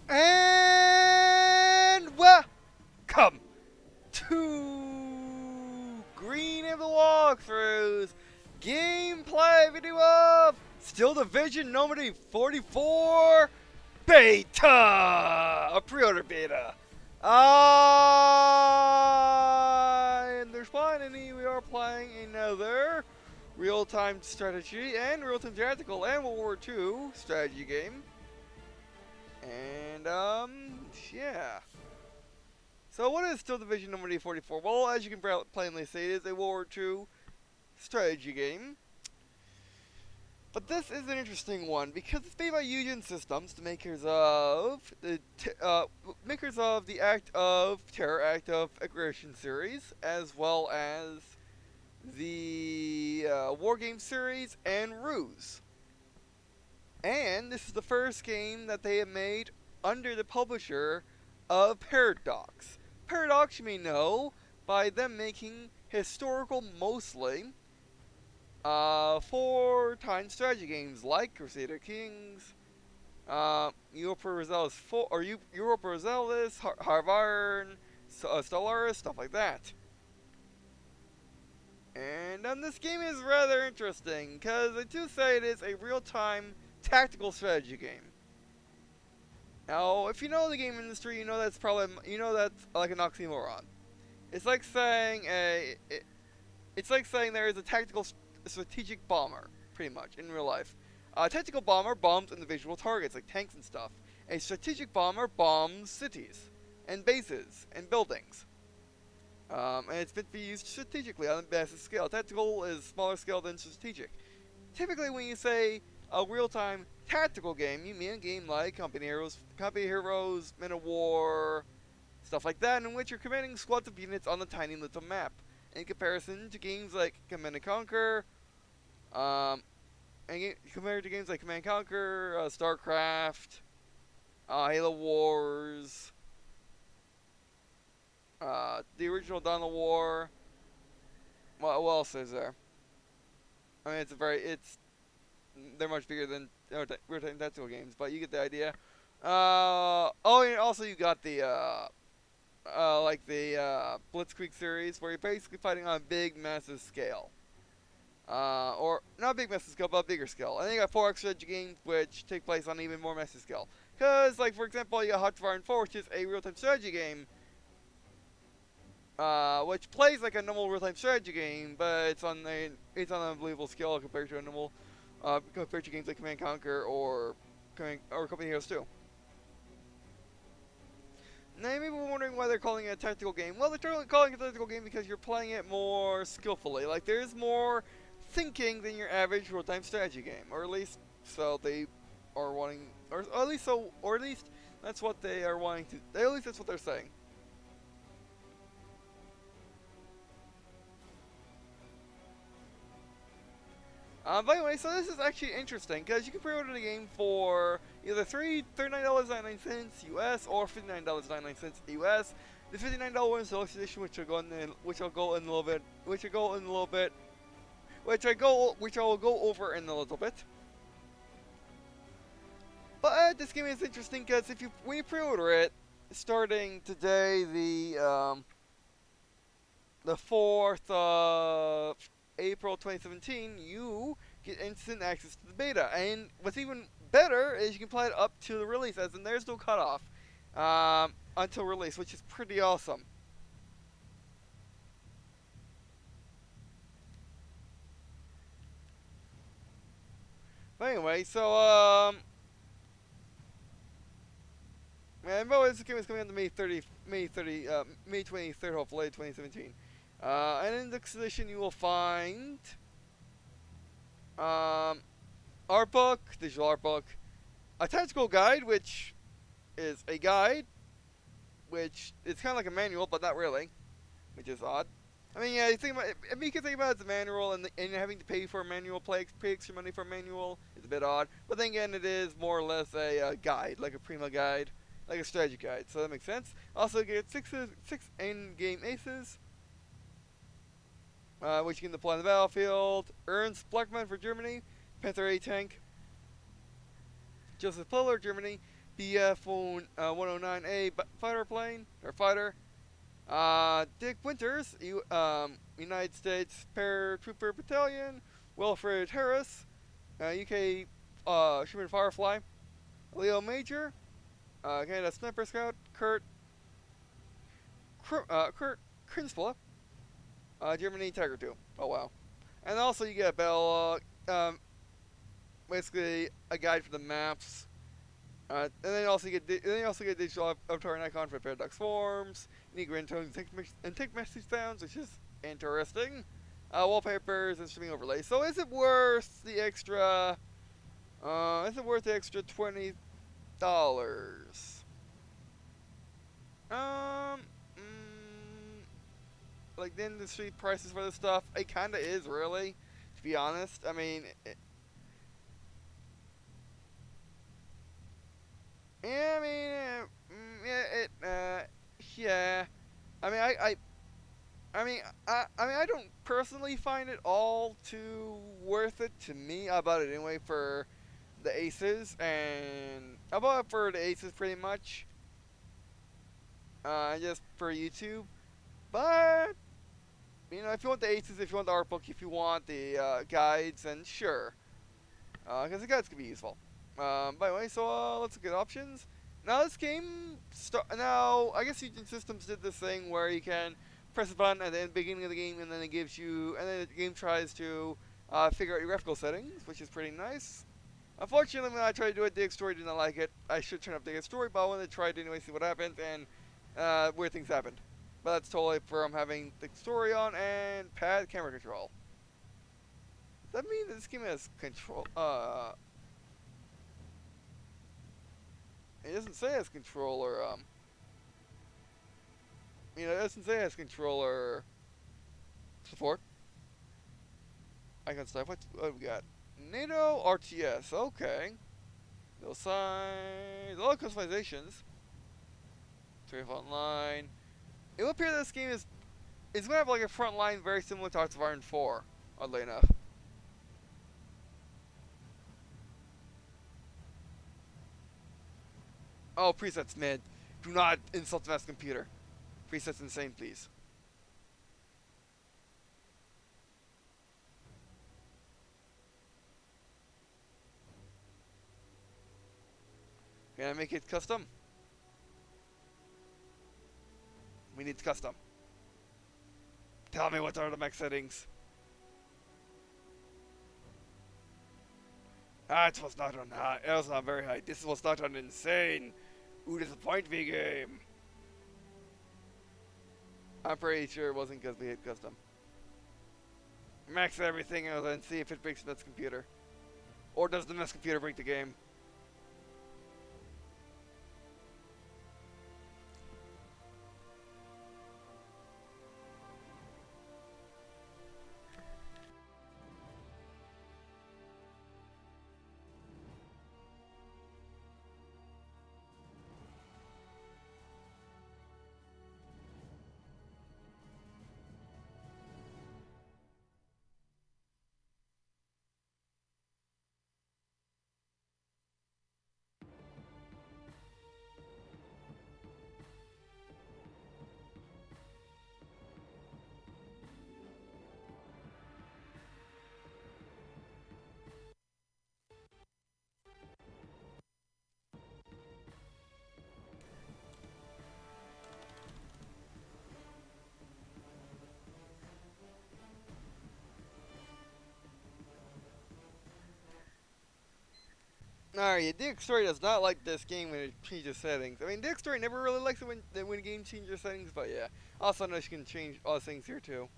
And welcome to Green&Blue Walkthroughs gameplay video of Steel Division Normandy 44 Beta! A pre-order beta. And there's finally we are playing another real-time strategy and real-time tactical and World War II strategy game. And, yeah. So what is Steel Division Normandy 44? Well, as you can plainly see, it is a World War II strategy game. But this is an interesting one because it's made by Eugen Systems, the makers of the Act of Terror, Act of Aggression series, as well as the Wargame series and R.U.S.E. And this is the first game that they have made under the publisher of Paradox. Paradox you may know by them making historical, mostly, 4-time strategy games like Crusader Kings, Europa Universalis, Harvarn, Stellaris, stuff like that. And this game is rather interesting because I do say it is a real-time tactical strategy game. Now, if you know the game industry, you know that's like an oxymoron. It's like saying there is a tactical strategic bomber, pretty much in real life. A tactical bomber bombs individual targets like tanks and stuff. A strategic bomber bombs cities and bases and buildings. And it's meant to be used strategically on a massive scale. Tactical is smaller scale than strategic. Typically, when you say a real-time tactical game, you mean a game like Company Heroes, Men of War, stuff like that, in which you're commanding squads of units on a tiny little map. In comparison to games like Command & Conquer, compared to games like Command & Conquer, StarCraft, Halo Wars, the original Dawn of War. What else is there? I mean, they're much bigger than real-time tactical games, but you get the idea. Oh, and also you got the Blitzkrieg series, where you're basically fighting on a big, massive scale. Or not a big, massive scale, but a bigger scale. And then you got 4X strategy games, which take place on an even more massive scale. Because, like, for example, you got Harvarn 4, which is a real-time strategy game, which plays like a normal real-time strategy game, but it's on an unbelievable scale compared to a normal, compared to games like Command & Conquer or Company Heroes 2. Now, you may be wondering why they're calling it a tactical game. Well, they're totally calling it a tactical game because you're playing it more skillfully. Like, there's more thinking than your average real-time strategy game, or at least so they are wanting, or at least that's what they are wanting to. At least that's what they're saying. By the way, so this is actually interesting because you can pre-order the game for either $39.99 US or $59.99 US. The $59 one is the deluxe edition, which I will go over in a little bit. But this game is interesting because when you pre-order it, starting today, the 4th of April 2017, you get instant access to the beta. And what's even better is you can play it up to the release, as in there's no cutoff until release, which is pretty awesome. But anyway, so and by the way, this game is coming out to May 23rd, hopefully 2017. And in this edition, you will find art book, digital art book, a tactical guide, which is a guide, which is kind of like a manual, but not really, which is odd. I mean, yeah, you can think about it as a manual, and having to pay for a manual, pay extra money for a manual is a bit odd. But then again, it is more or less a guide, like a Prima guide, like a strategy guide, so that makes sense. Also, you get 6 in-game aces, which you can deploy on the battlefield. Ernst Blackman for Germany, Panther A tank. Joseph Puller, Germany, BF-109A fighter plane, or fighter. Dick Winters, United States Paratrooper Battalion. Wilfred Harris, UK Sherman Firefly. Leo Major, Canada Sniper Scout. Kurt Krinsla, Germany Tiger 2. Oh wow. And also you get a battle basically a guide for the maps. And then also you get digital avatar and icon for paradox forms. You need grand tones and tick message sounds, which is interesting. Wallpapers and streaming overlays. So is it worth the extra? Is it worth the extra $20? Um, like the industry prices for this stuff, it kind of is really, to be honest. I mean, yeah, I mean, yeah. I mean, I don't personally find it all too worth it to me. I bought it anyway for the aces, and I bought it for the aces pretty much, just for YouTube. But you know, if you want the aces, if you want the art book, if you want the guides, then sure, because the guides can be useful. By the way, so let's look at options. Now this game, now I guess Eugen Systems did this thing where you can press a button at the beginning of the game, and then it gives you, and then the game tries to figure out your graphical settings, which is pretty nice. Unfortunately, when I tried to do it, the story did not like it. I should turn up the story, but I wanted to try it anyway, see what happens, and weird things happened. But that's totally from having the story on and pad camera control. Does that mean that this game has control? It doesn't say it has controller. You know, it doesn't say it has controller support. Icon stuff. What we got? NATO RTS. Okay. No signs. A lot of customizations. Trade front line. It will appear that this game is going to have like a front line very similar to Hearts of Iron 4, oddly enough. Oh, presets mid. Do not insult the mass computer. Presets insane, please. Can I make it custom? We need custom. Tell me what are the max settings. It was not on high. It was not very high. This was not on insane. Ooh, disappoint me game. I'm pretty sure it wasn't because we hit custom. Max everything and then see if it breaks the NES computer. Or does the NES computer break the game? Alright, Dick Story does not like this game when it changes settings. I mean, Dick Story never really likes it when a game changes settings, but yeah. Also, I know she can change all the things here too.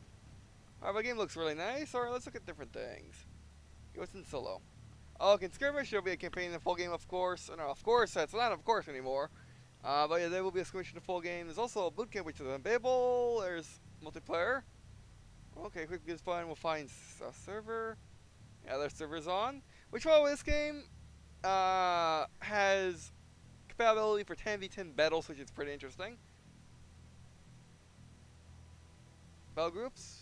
Alright, the game looks really nice. Alright, let's look at different things. What's in solo? Oh, okay, in skirmish, there'll be a campaign in the full game, of course. No, of course, that's not of course anymore. But yeah, there will be a skirmish in the full game. There's also a boot camp, which is unplayable. There's multiplayer. Okay, quick gives fun. We'll find a server. Yeah, there's servers on. Which one with this game has compatibility for 10v10 battles, which is pretty interesting. Battlegroups.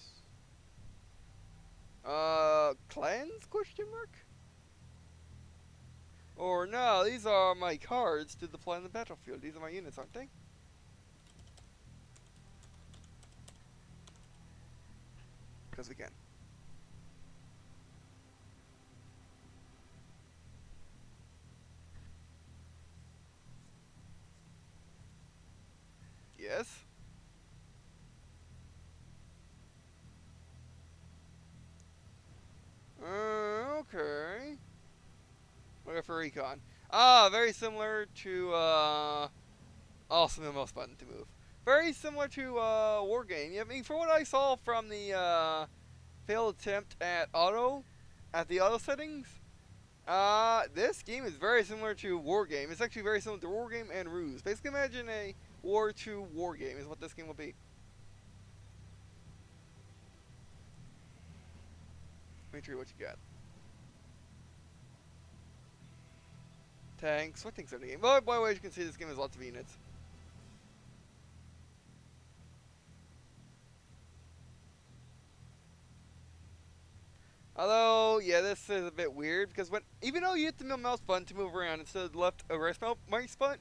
Clans? Question mark. Or no, these are my cards to deploy on the battlefield. These are my units, aren't they? Because we can. Yes. Okay. Looking for recon. Ah, very similar to also the mouse button to move. Very similar to Wargame. Yeah, I mean, for what I saw from the failed attempt at the auto settings, this game is very similar to Wargame. It's actually very similar to Wargame and R.U.S.E. Basically, imagine a War 2 Wargame is what this game will be. Let me show you what you got. Tanks. What tanks are in the game? Well, by the way, as you can see, this game has lots of units. Although, yeah, this is a bit weird because even though you hit the middle mouse button to move around instead of the left mouse button,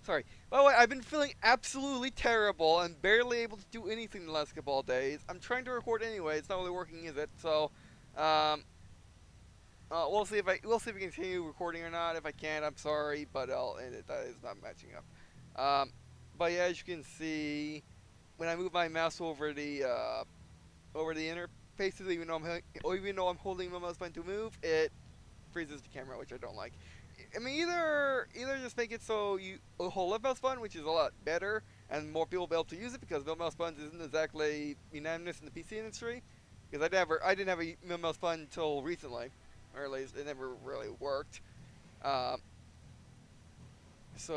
sorry. By the way, I've been feeling absolutely terrible and barely able to do anything the last couple of days. I'm trying to record anyway. It's not really working, is it? So, we'll see if we can continue recording or not. If I can't, I'm sorry, but that is not matching up. But yeah, as you can see, when I move my mouse over the interfaces, even though I'm holding my mouse button to move, it freezes the camera, which I don't like. I mean, either just make it so you hold left mouse button, which is a lot better, and more people will be able to use it because middle mouse buttons isn't exactly unanimous in the PC industry. Because I didn't have a middle mouse button until recently, or at least it never really worked. So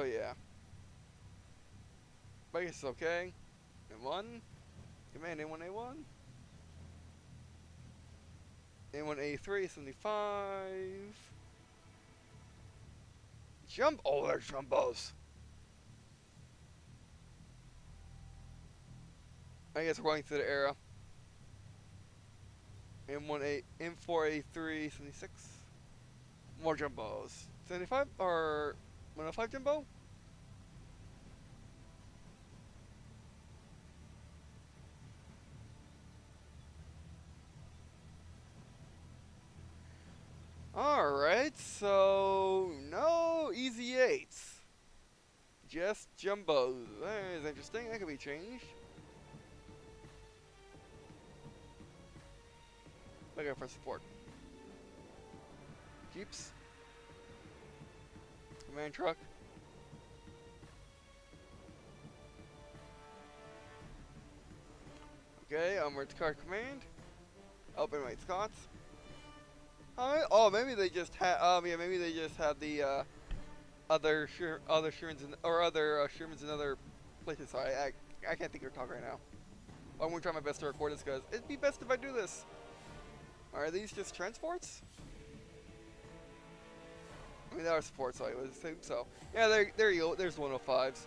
yeah, but I guess it's okay. A1, command A1A1. A1A3, 75. Jump! Oh, there's jumbos. I guess we're going through the era. M4A3, 76. More jumbos. 75 or 105 jumbo? Alright, so no easy 8s. Just jumbos. That is interesting. That could be changed. Looking for support. Jeeps. Command truck. Okay, Armored Car Command. Open my Scots. Oh, maybe they just had. Yeah, maybe they just had the other Shermans in other places. Sorry, I can't think of talk right now. I'm gonna try my best to record this because it'd be best if I do this. Are these just transports? I mean, they are supports, so I would assume so. Yeah, there you go. There's 105s.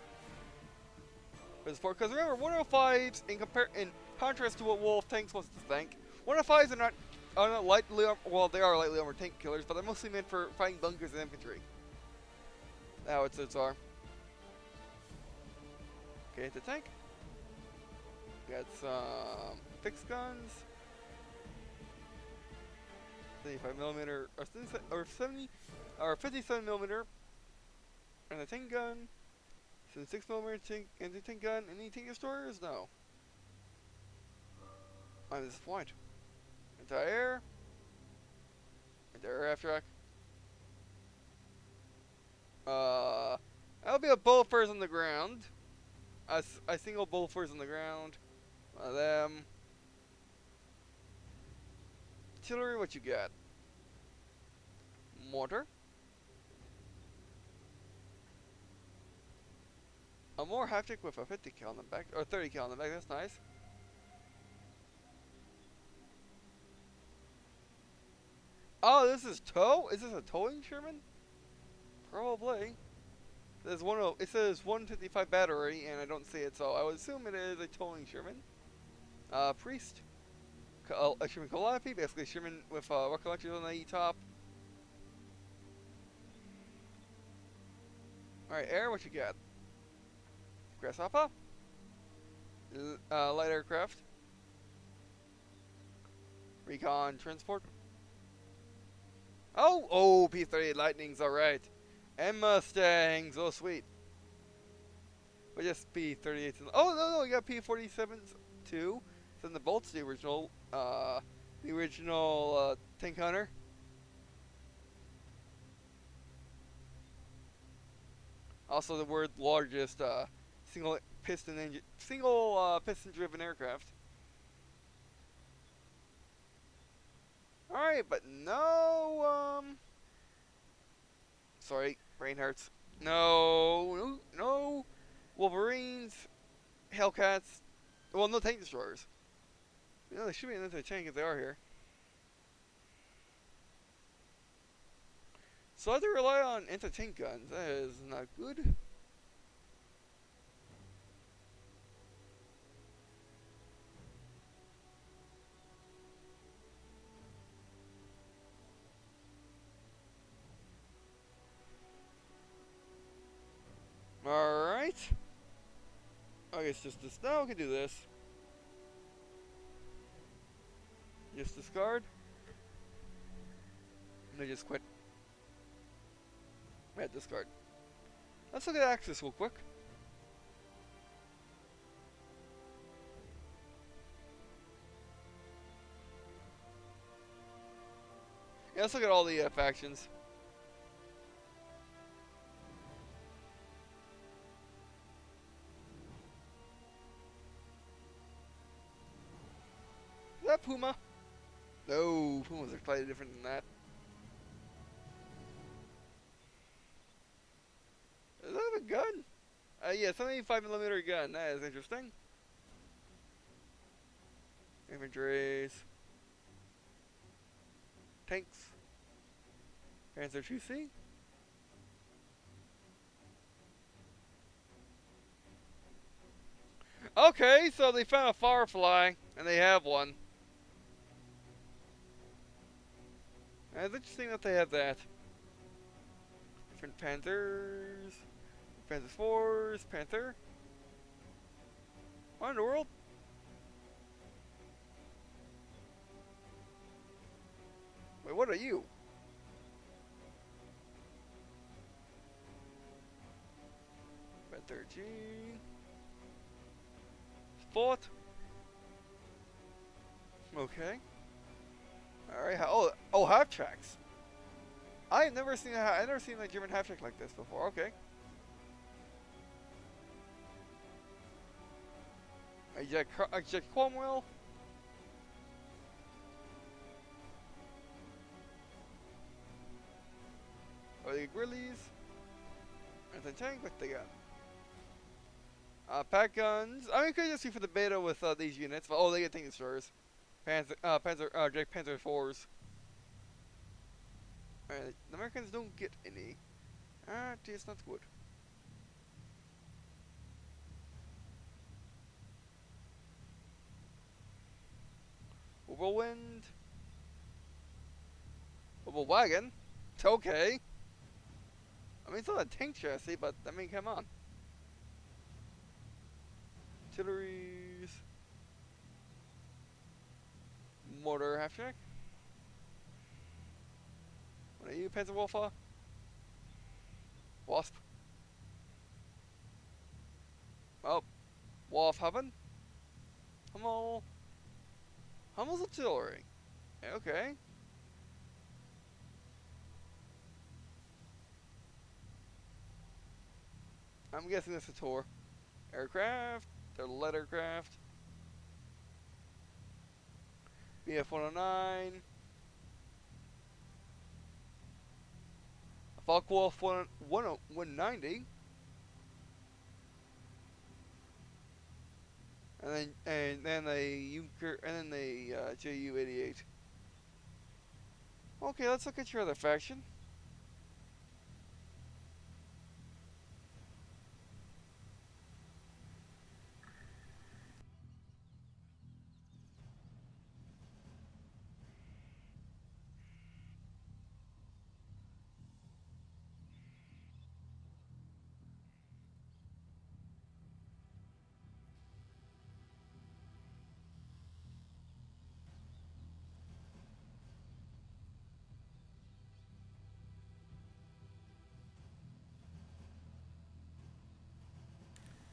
For support, because remember, 105s in contrast to what Wolf tanks wants to think, 105s are not lightly well, they are lightly armored tank killers, but they're mostly meant for fighting bunkers and infantry. Howitzers are. Okay, the tank. We got some fixed guns. 75mm or 70 or 57mm, and a tank gun. 76mm tank and the tank gun. Any tank destroyers? No. I'm disappointed. Anti-air. Anti-air half track. That'll be a bullet first on the ground. A single bullet first on the ground. One of them. Artillery, what you got? Mortar. A more haptic with a 50 cal on the back, or 30 cal on the back, that's nice. Oh, this is tow? Is this a towing Sherman? Probably. It says 155 battery, and I don't see it, so I would assume it is a towing Sherman. Priest. A Sherman Calliope, basically a Sherman with rocket launchers on the top. Alright, air, what you got? Grasshopper? Light aircraft? Recon transport? Oh, P-38 Lightnings, alright. And Mustangs, oh sweet. But just P-38s. Oh, no, you got P-47s too. Then the Bolt's the original tank hunter. Also the world's largest single piston driven aircraft. Alright, but no sorry, brain hurts. No Wolverines, Hellcats. Well, no tank destroyers. You know, they should be an anti-tank if they are here. So I have to rely on anti-tank guns. That is not good. Alright. I guess just this. No, we can do this. Just discard. And they just quit. Yeah, discard. Let's look at Axis real quick. Yeah, let's look at all the factions. Is that Puma? No, Pumas are slightly different than that. Does that have a gun? Yeah, 75mm gun. That is interesting. Infantries. Tanks. Panzer 2C. Okay, so they found a Firefly, and they have one. And it's interesting that they have that. Different Panthers. Panzer 4s, Panther. What in the world? Wait, what are you? Panther G. Sport. Okay. Alright, oh, half tracks. I've never seen a German half track like this before. Okay. A Jack Cromwell. Oh, the Grillies. And the tank, what they got? Pack guns. I mean, could just see for the beta with these units. But, oh, they get tank destroyers. Jack Panzer 4s. Alright, the Americans don't get any. It's not good. Whirlwind. Wagon. It's okay. I mean, it's not a tank chassis, but I mean, come on. Artilleries. Mortar half track. What are you, Panzerwolfer? Wasp. Oh, Wolfhaven. Hummel. Hummel's artillery. Okay. I'm guessing this is a tour. Aircraft. They're light aircraft. BF-109. Focke-Wulf 190. And then the Junker, and then the Ju-88. Okay, let's look at your other faction.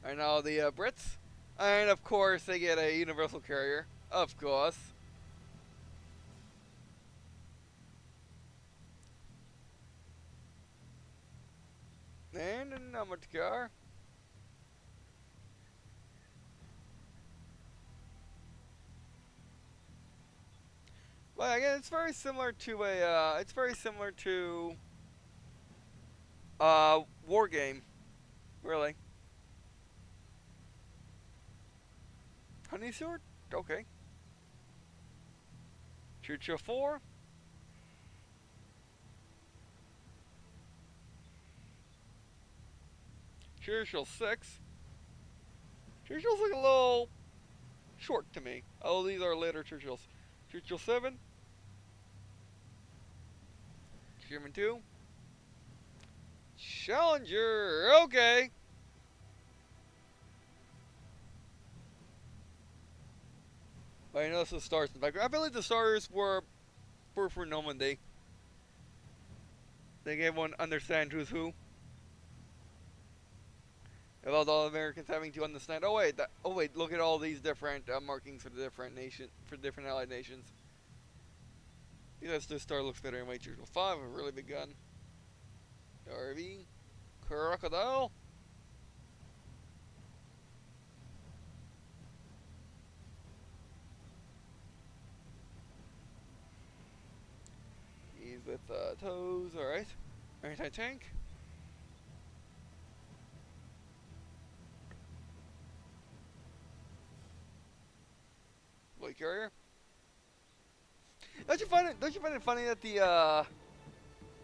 And now the Brits. And of course they get a universal carrier. Of course. And an armored car. Well, again, it's very similar to a. It's very similar to Wargame, really. Honey sword, okay. Churchill 4. Churchill 6. Churchills look a little short to me. Oh, these are later Churchills. Churchill 7. German 2. Challenger, okay. I know this is stars in the background. I believe the stars were for Normandy. They gave one understand who's who. About all Americans having to understand. Oh wait, look at all these different markings for the different allied nations. Yes, this star looks better in my Churchill 5, a really big gun. RV, Crocodile. He's with toes, alright. Anti-tank. Light carrier. Don't you find it funny that the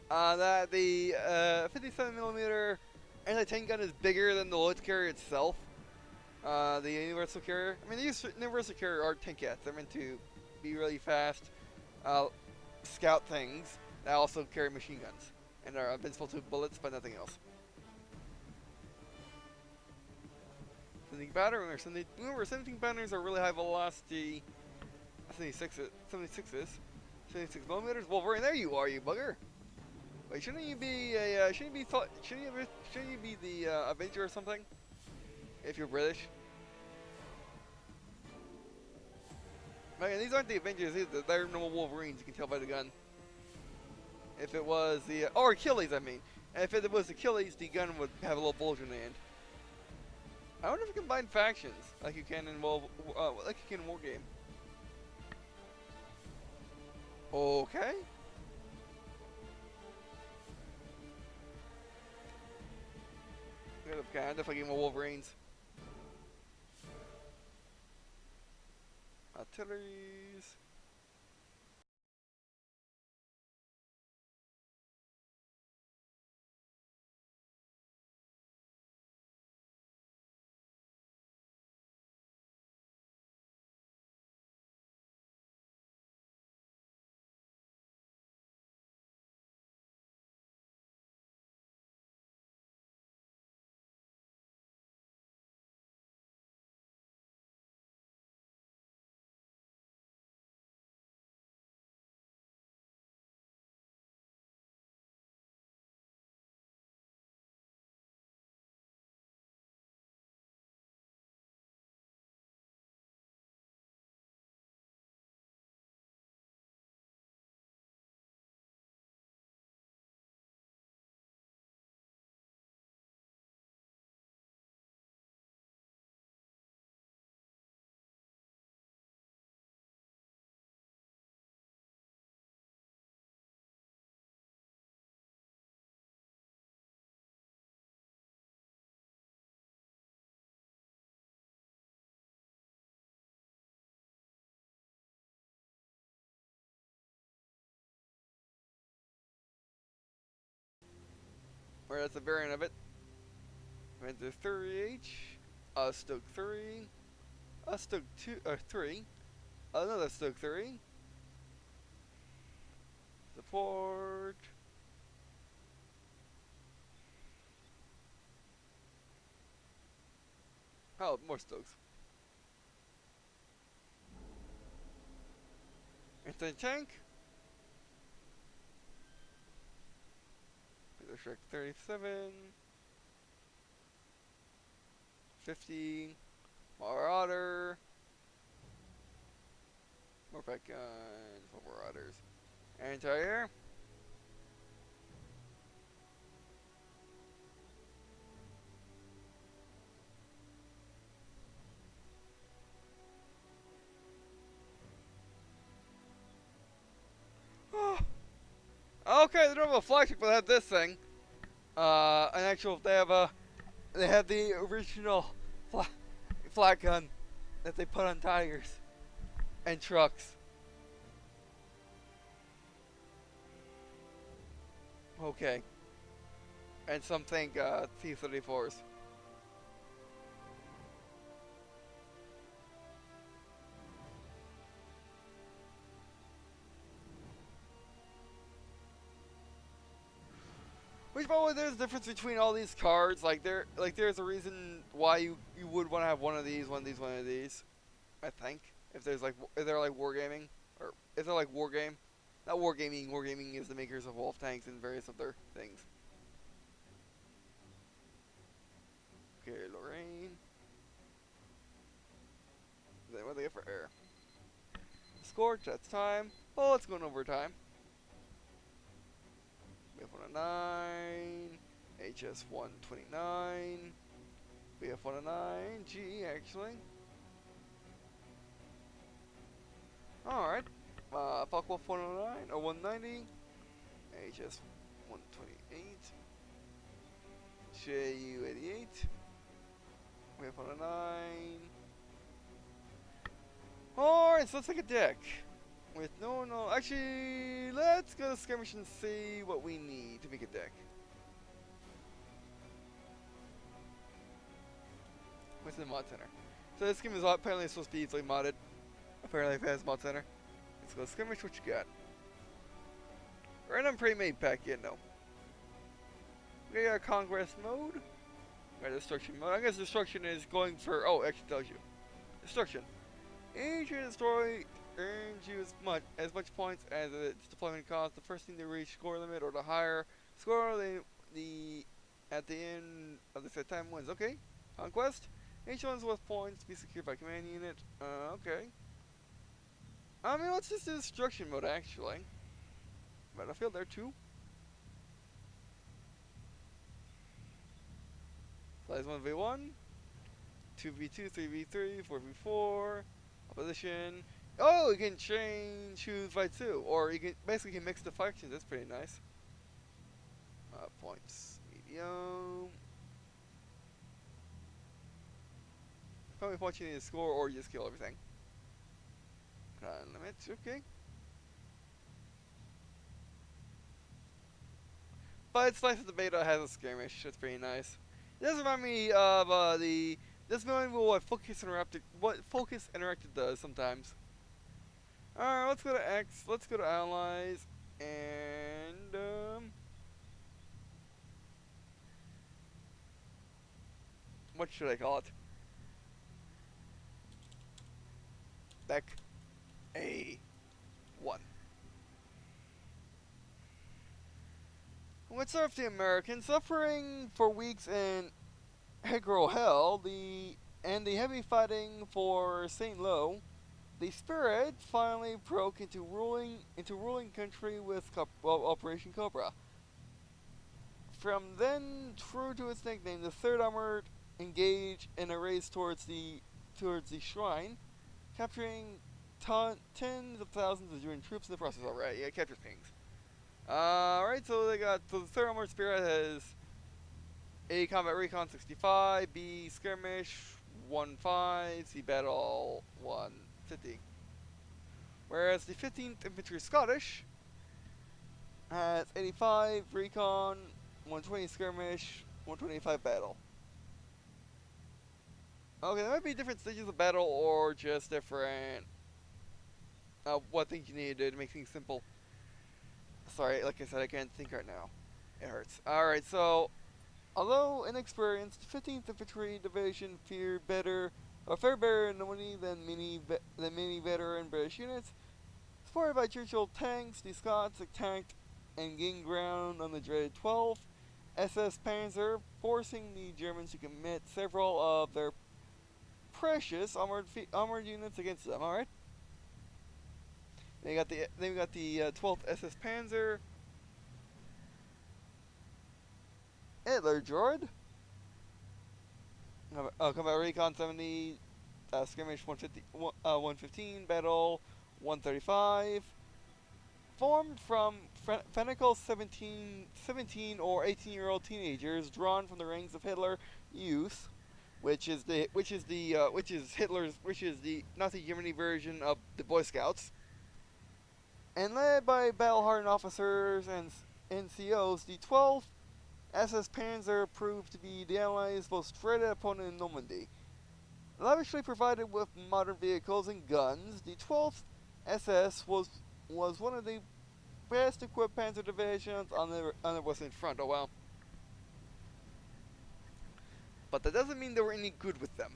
57mm anti-tank gun is bigger than the Lloyd's carrier itself? The universal carrier. I mean, these universal carrier are tankets. They're meant to be really fast, scout things that also carry machine guns and are invincible to bullets, but nothing else. Sending batter. Remember, sending batters are really high velocity. 76s. 76mm. Wolverine, there you are, you bugger. Wait, shouldn't you be the Avenger or something? If you're British. Man, these aren't the Avengers either. They're normal Wolverines. You can tell by the gun. If it was the or Achilles, I mean. And if it was Achilles, the gun would have a little bulge in the end. I wonder if you can combine factions like you can in Wargame. Okay. I'm definitely getting more Wolverines. Artilleries. Or that's a variant of it. Venture 3H, Stoke 3, Stoke 2, 3, another Stoke 3, support, oh, more Stokes. Instant tank, Shrek 37, 50. Marauder. More pet guns. More marauders. Anti-air. Okay, they don't have a flagship, but they have this thing. An actual, they have the original flat gun that they put on tires and trucks. Okay. And some think, T-34s. Which, by the way, there's a difference between all these cards. There's a reason why you would want to have one of these. I think if they're like wargaming, or if they're like wargame, not wargaming. Wargaming is the makers of Wolf tanks and various other things. Okay, Lorraine. Then what do they get for air? Scorch. That's time. Oh, let's go in overtime. BF-109, HS-129, BF-109, G actually. Alright, Focke-Wulf 109, or 190, HS-128, JU-88, BF-109. Alright, so let's take a deck. With actually, let's go to skirmish and see what we need to make a deck. What's the mod center? So this game is apparently supposed to be easily modded. Apparently it has mod center. Let's go skirmish, what you got? Random pre-made pack, yeah, no. We got conquest mode. We got destruction mode. I guess destruction is going for, oh, it actually tells you. Destruction. Each destroy earns you as much points as its deployment cost. The first thing to reach score limit or the higher score at the end of the set time wins. Okay. Conquest. Each one's worth points to be secured by command unit. Okay. I mean, let's just do destruction mode actually. Battlefield there too. Size 1v1, 2v2, 3v3, 4v4, opposition. Oh, you can choose by 2, or you can basically mix the factions. That's pretty nice. Points, medium. How many points you need to score, or you just kill everything. Limits, okay. But it's nice that the beta has a skirmish. That's pretty nice. It does remind me of this reminds me of what Focus Interactive does sometimes. Alright, let's go to X, let's go to Allies, and what should I call it? Deck A1. Let's start with the Americans. Suffering for weeks in Hegro Hell, the heavy fighting for St. Lo, the Spearhead finally broke into ruling country with Operation Cobra. From then, true to its nickname, the Third Armored engaged in a race towards the shrine, capturing tens of thousands of German troops in the process. Alright, yeah, capture things. Alright, so the Third Armored Spearhead has A Combat Recon 65, B Skirmish 15, C Battle 150. Whereas the 15th Infantry Scottish has 85 Recon, 120 Skirmish, 125 Battle. Okay, there might be different stages of battle or just different what things you need to do to make things simple. Sorry, like I said, I can't think right now. It hurts. Alright, so although inexperienced, the 15th Infantry Division fared better in Normandy than many veteran British units. Supported by Churchill tanks, the Scots attacked and gained ground on the dreaded 12th SS Panzer, forcing the Germans to commit several of their precious armored units against them. All right. Then we got the 12th SS Panzer, Hitler Jord, Combat Recon 70, Skirmish 115, Battle 135. Formed from fanatical 17 or 18-year-old teenagers drawn from the ranks of Hitler Youth, which is the Nazi Germany version of the Boy Scouts, and led by battle-hardened officers and NCOs, the 12th SS Panzer proved to be the Allies' most dreaded opponent in Normandy. Lavishly provided with modern vehicles and guns, the 12th SS was one of the best equipped panzer divisions on the Western Front. Oh wow. But that doesn't mean they were any good with them.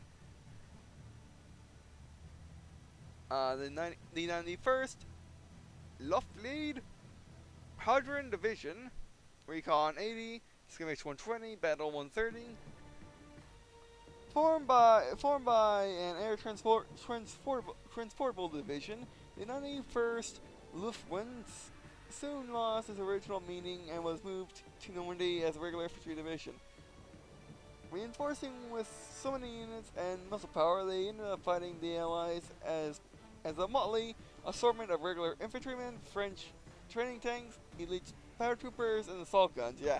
The 91st Luftlead Hadron Division, Recon 80, Skirmish 120, Battle 130. Formed by an air transportable division, the 91st Luftwaffe soon lost its original meaning and was moved to Normandy as a regular infantry division. Reinforcing with so many units and muscle power, they ended up fighting the Allies as a motley assortment of regular infantrymen, French training tanks, elite paratroopers, and assault guns. Yeah.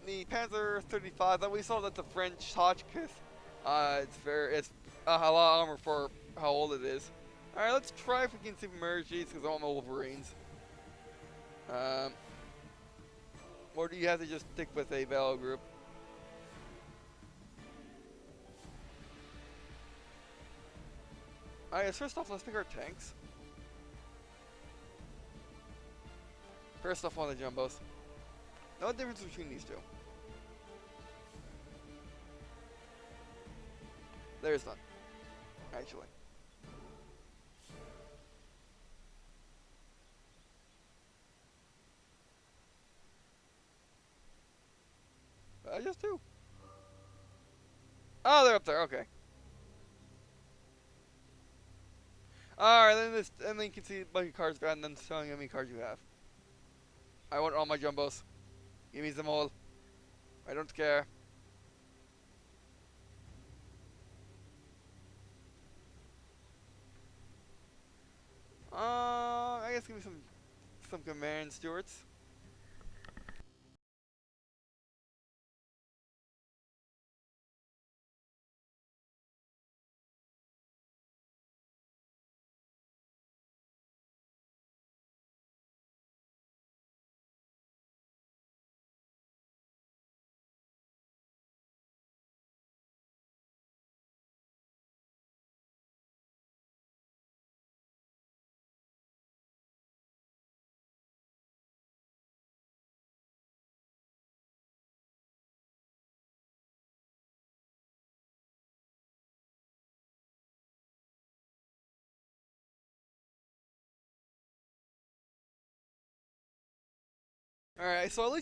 The Panzer 35 that we saw, that the French Hotchkiss. It's a lot of armor for how old it is. Alright, let's try if we can submerge these because I want my Wolverines. Or do you have to just stick with a battle group? Alright, first off, let's pick our tanks. First off, on the jumbos. No difference between these two. There's none, actually. Just two. Oh, they're up there. Okay. All right, then you can see like your cards got, and then telling you how many cards you have. I want all my jumbos. Give me them all. I don't care. I guess give me some command stewards. Alright, so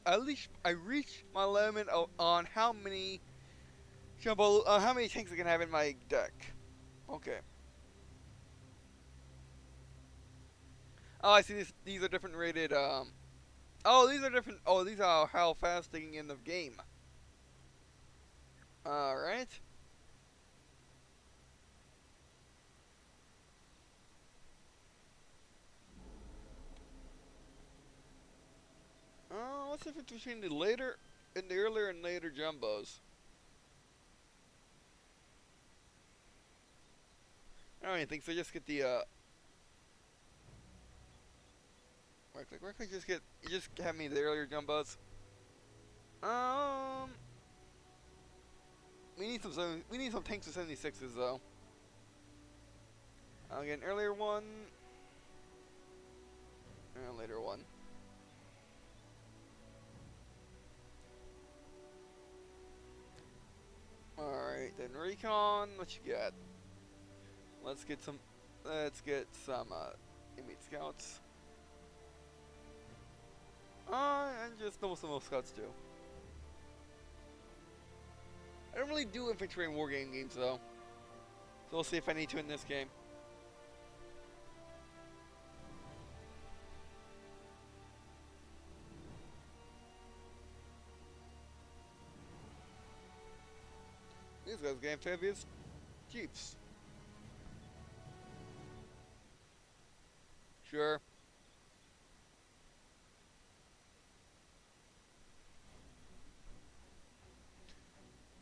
I reached my limit on how many how many tanks I can have in my deck. Okay. Oh, I see. These are different rated. Oh, these are different. Oh, these are how fast they can get in the game. All right. What's the difference between the earlier and later jumbos? I don't even think so. Just get the right click. Just have me the earlier jumbos. We need some tanks with 76s though. I'll get an earlier one and a later one. Alright, then recon, what you got? Let's get some elite scouts. And just know some most scouts do. I don't really do infantry in wargame games though. So we'll see if I need to in this game. These guys get amphibious jeeps. Sure.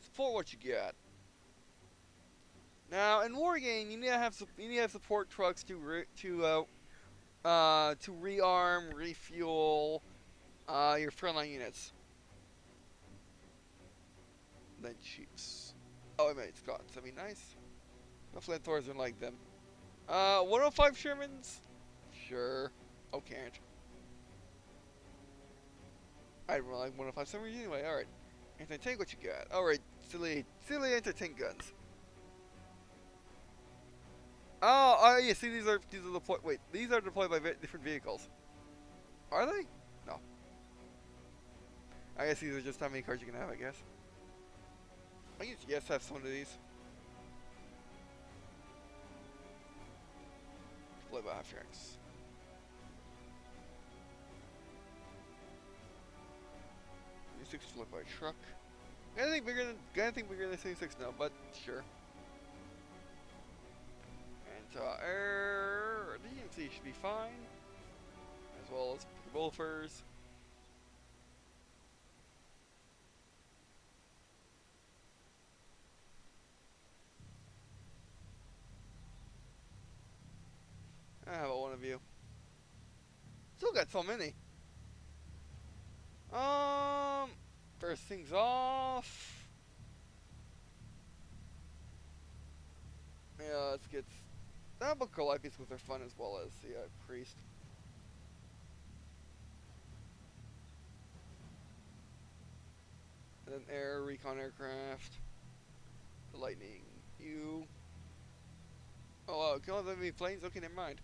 Support what you got. Now in wargame, you need to have support trucks to rearm, refuel your frontline units. Then jeeps. Oh, I made Scots. That'd be nice. No flamethrowers don't like them. 105 Shermans? Sure. Oh, can't. I don't really like 105 Shermans anyway. Alright. Anti-tank, what you got? Alright, silly anti-tank guns. Oh, yeah, see, these are deployed. Wait, these are deployed by different vehicles. Are they? No. I guess these are just how many cards you can have, I guess. I guess yes, have some of these. Deployed by half tracks. Six deployed by truck. Anything bigger than 76 now, but sure. And air DMC should be fine, as well as Wolfers. How about one of you? Still got so many. First things off. Yeah, let's get but Calliope with their fun as well as the priest. And then air recon aircraft. The lightning. You. Oh, can all of them be planes? Okay, never mind.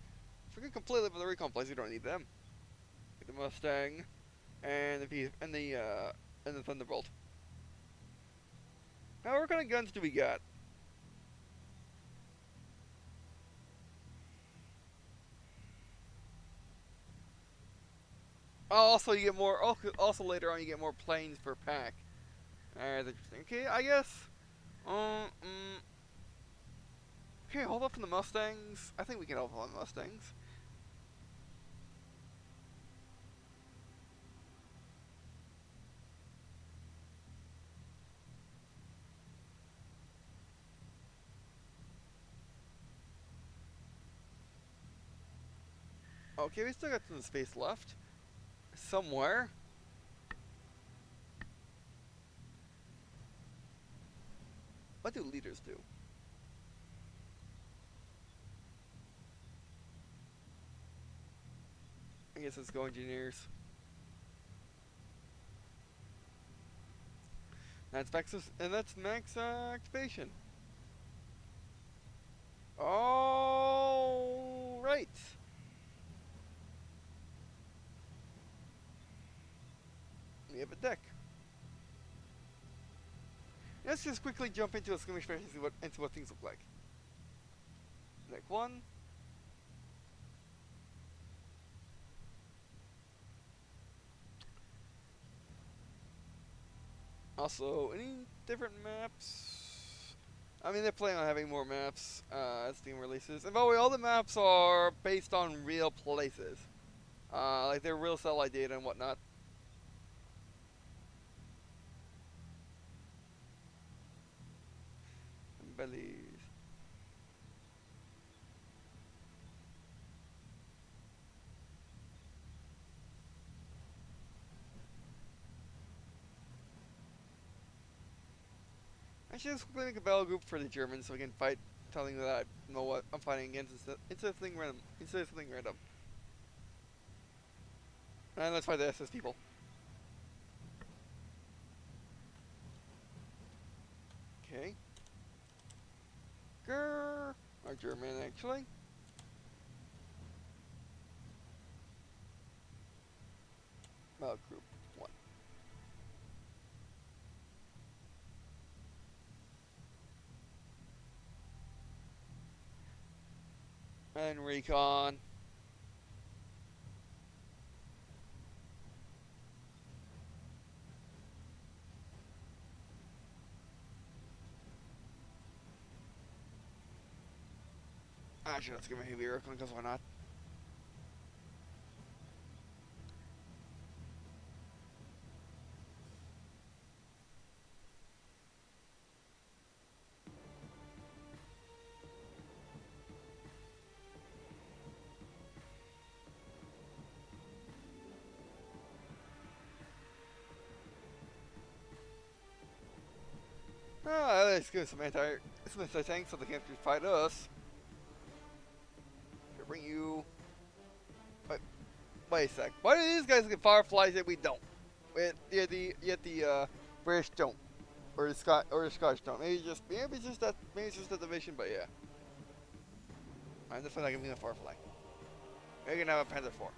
Forget completely about the recon planes. You don't need them. Get the Mustang and the Thunderbolt. Now, what kind of guns do we got? Oh, also you get more. Also later on, you get more planes per pack. That's interesting. Okay, I guess. Okay, hold up on the Mustangs. I think we can hold up on the Mustangs. Okay, we still got some space left. Somewhere. What do leaders do? I guess let's go engineers. That's max activation. All right. We have a deck. Let's just quickly jump into a skirmish phase and see what things look like. Deck 1. Also, any different maps? I mean, they're planning on having more maps as Steam releases. And by the way, all the maps are based on real places. Like they're real satellite data and whatnot. And Belize. I should just quickly make a battle group for the Germans so we can fight, telling them that I know what I'm fighting against instead of something random. And let's fight the SS people. Okay. Grrr. Our German, actually. Group 1. And recon. Actually, let's give him a heavy recon because why not? Let's give some anti-tanks so they can't fight us. Should bring you. Wait a sec. Why do these guys get fireflies yet we don't? Yet the British don't, or the Scottish don't. Maybe it's just that division, but yeah. I'm definitely not giving me a firefly. Maybe we can have a Panther 4.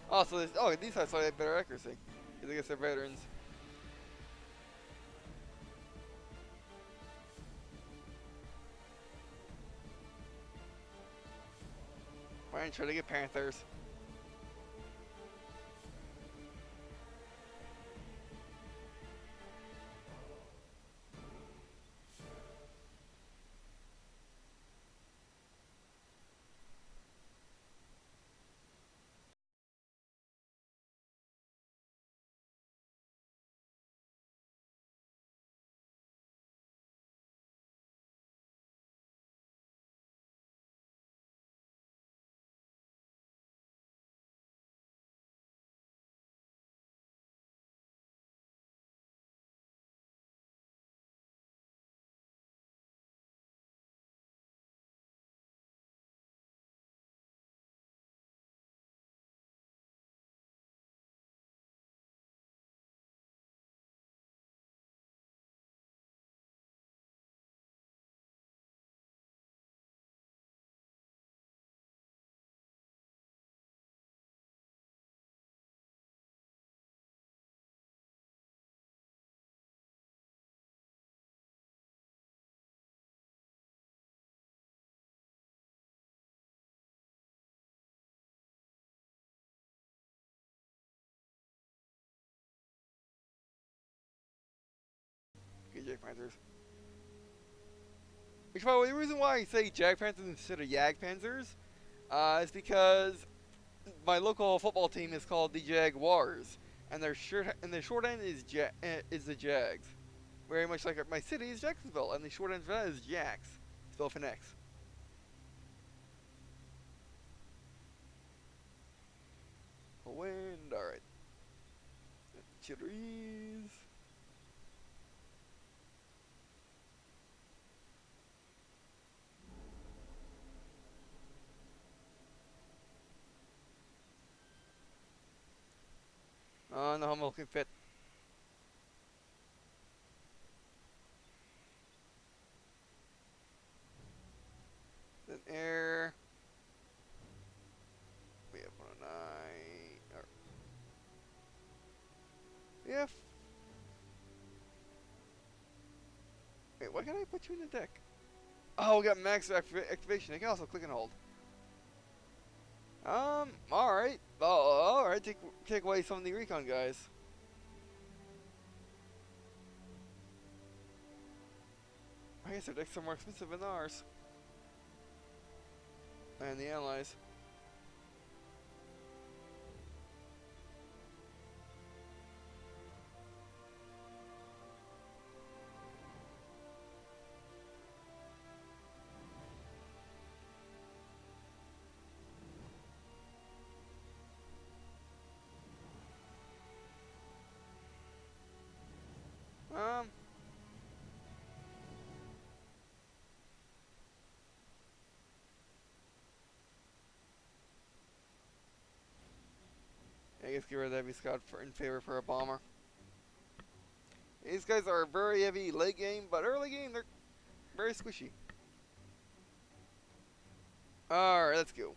Also, these have slightly better accuracy. Because I guess they're veterans. Fine, try to get Panthers. Get Jag Panthers. Which, by the way, the reason why I say Jag Panthers instead of Yag Panzers is because my local football team is called the Jaguars, and their short end is the Jags. Very much like my city is Jacksonville, and the short end for that is Jax, spelled with an X. Wind, alright. Chitteries. Oh, no, I'm looking fit. Then air. We have 109. Yeah. Wait, why can't I put you in the deck? Oh, we got max activation. I can also click and hold. Alright. Oh, alright. Take away some of the recon guys. I guess their decks are more expensive than ours. And the allies. I guess get rid of that Heavy Scout in favor for a bomber. These guys are very heavy late game, but early game they're very squishy. Alright, let's go.